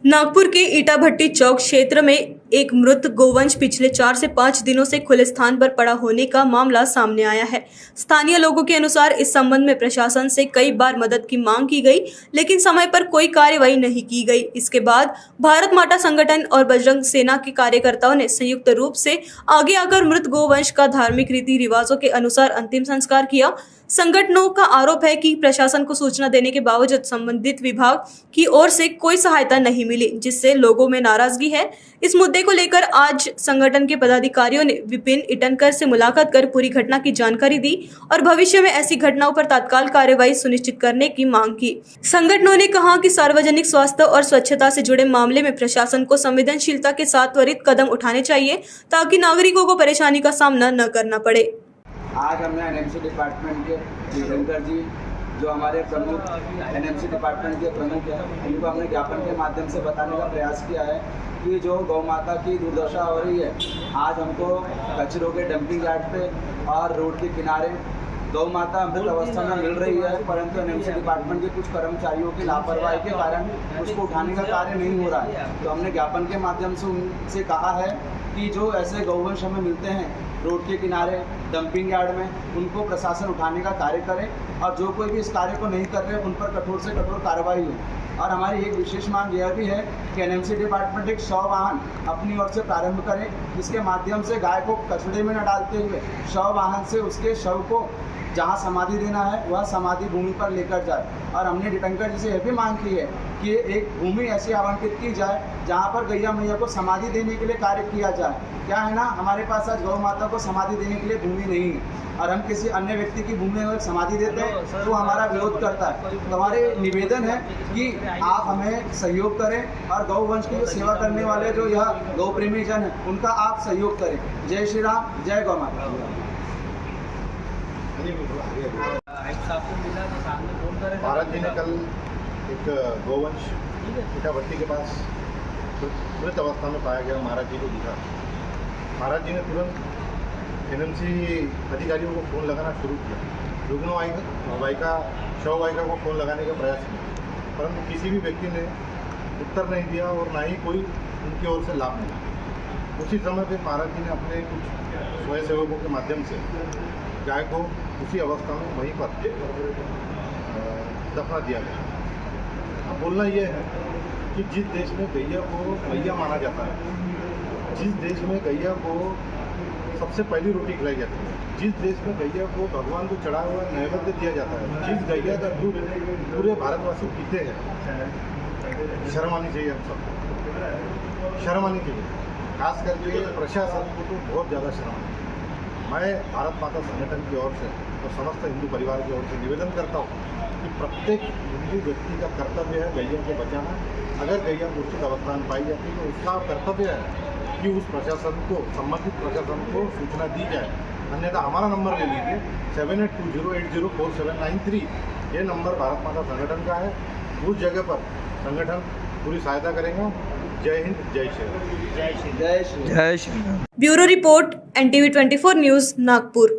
नागपुर के ईटा भट्टी चौक क्षेत्र में एक मृत गोवंश पिछले 4 से 5 दिनों से खुले स्थान पर पड़ा होने का मामला सामने आया है। स्थानीय लोगों के अनुसार इस संबंध में प्रशासन से कई बार मदद की मांग की गई, लेकिन समय पर कोई कार्रवाई नहीं की गई। इसके बाद भारत माता संगठन और बजरंग सेना के कार्यकर्ताओं ने संयुक्त रूप से आगे आकर मृत गोवंश का धार्मिक रीति रिवाजों के अनुसार अंतिम संस्कार किया। संगठनों का आरोप है कि प्रशासन को सूचना देने के बावजूद संबंधित विभाग की ओर से कोई सहायता नहीं मिली, जिससे लोगों में नाराजगी है। इस मुद्दे को लेकर आज संगठन के पदाधिकारियों ने विपिन ईटनकर से मुलाकात कर पूरी घटना की जानकारी दी और भविष्य में ऐसी घटनाओं पर तत्काल कार्रवाई सुनिश्चित करने की मांग की। संगठनों ने कहा कि सार्वजनिक स्वास्थ्य और स्वच्छता से जुड़े मामले में प्रशासन को संवेदनशीलता के साथ त्वरित कदम उठाने चाहिए, ताकि नागरिकों को परेशानी का सामना न करना पड़े। आज हमने एनएमसी डिपार्टमेंट के ईटनकर जी, जो हमारे प्रमुख एनएमसी डिपार्टमेंट के प्रमुख हैं, उनको हमने ज्ञापन के माध्यम से बताने का प्रयास किया है कि जो गौ माता की दुर्दशा हो रही है, आज हमको कचरों के डंपिंग यार्ड पे और रोड के किनारे गौ माता अमृत अवस्था में मिल रही है, परंतु एनएमसी डिपार्टमेंट के कुछ कर्मचारियों की लापरवाही के कारण उसको उठाने का कार्य नहीं हो रहा है। तो हमने ज्ञापन के माध्यम से उनसे कहा है कि जो ऐसे गौवंश हमें मिलते हैं रोड के किनारे डंपिंग यार्ड में, उनको प्रशासन उठाने का कार्य करे और जो कोई भी इस कार्य को नहीं कर रहे उन पर कठोर से कठोर कार्रवाई हो। और हमारी एक विशेष मांग यह भी है कि एनएमसी डिपार्टमेंट एक शव वाहन अपनी ओर से प्रारंभ करे, जिसके माध्यम से गाय को कचड़े में न डालते हुए शव वाहन से उसके शव को जहाँ समाधि देना है वह समाधि भूमि पर लेकर जाए। और हमने ईटनकर जी से यह भी मांग की है कि एक भूमि ऐसी आवंटित की जाए जहाँ पर गैया मैया को समाधि देने के लिए कार्य किया जाए। क्या है ना, हमारे पास आज गौ माता को समाधि देने के लिए भूमि नहीं है और हम किसी अन्य व्यक्ति की भूमि में समाधि देते हैं तो हमारा विरोध करता है। तो हमारे निवेदन है कि आप हमें सहयोग करें और गौ वंश की जो सेवा करने वाले जो यह गौ प्रेमी जन है उनका आप सहयोग करें। जय श्री राम, जय गौ माता। महाराज जी ने कल एक गोवंश ईटा भट्टी के पास मृत अवस्था में पाया गया, महाराज जी को दिखा। महाराज जी ने तुरंत एनएमसी अधिकारियों को फ़ोन लगाना शुरू किया। रुग्ण वाहिका शव वाहिका को फ़ोन लगाने का प्रयास किया, परंतु किसी भी व्यक्ति ने उत्तर नहीं दिया और ना ही कोई उनकी ओर से लाभ मिला। उसी समय पर महाराज जी ने अपने कुछ स्वयंसेवकों के माध्यम से गाय को उसी अवस्था में वहीं पर दफना दिया गया। अब बोलना यह है कि जिस देश में गैया को मैया माना जाता है, जिस देश में गैया को सबसे पहली रोटी खिलाई जाती है, जिस देश में गैया को भगवान को चढ़ा हुआ नैवेद्य दिया जाता है, जिस गैया का दूध पूरे भारतवासी पीते हैं, शर्म आनी चाहिए। हम सबको शर्म आनी चाहिए, खास करके प्रशासन को तो बहुत ज़्यादा शर्म आनी चाहिए। मैं भारत माता संगठन की ओर से और समस्त हिंदू परिवार की ओर से निवेदन करता हूँ कि प्रत्येक हिंदू व्यक्ति का कर्तव्य है गैया को बचाना। अगर गैया मूर्छित अवस्था में पाई जाती है तो उसका कर्तव्य है कि उस प्रशासन को, संबंधित प्रशासन को सूचना दी जाए। अन्यथा हमारा नंबर ले लीजिए 7820804793। ये नंबर भारत माता संगठन का है। उस जगह पर संगठन पूरी सहायता करेगा। जय हिंद, जय श्री राम। जय Shri Ram. Bureau report NTV 24 news Nagpur.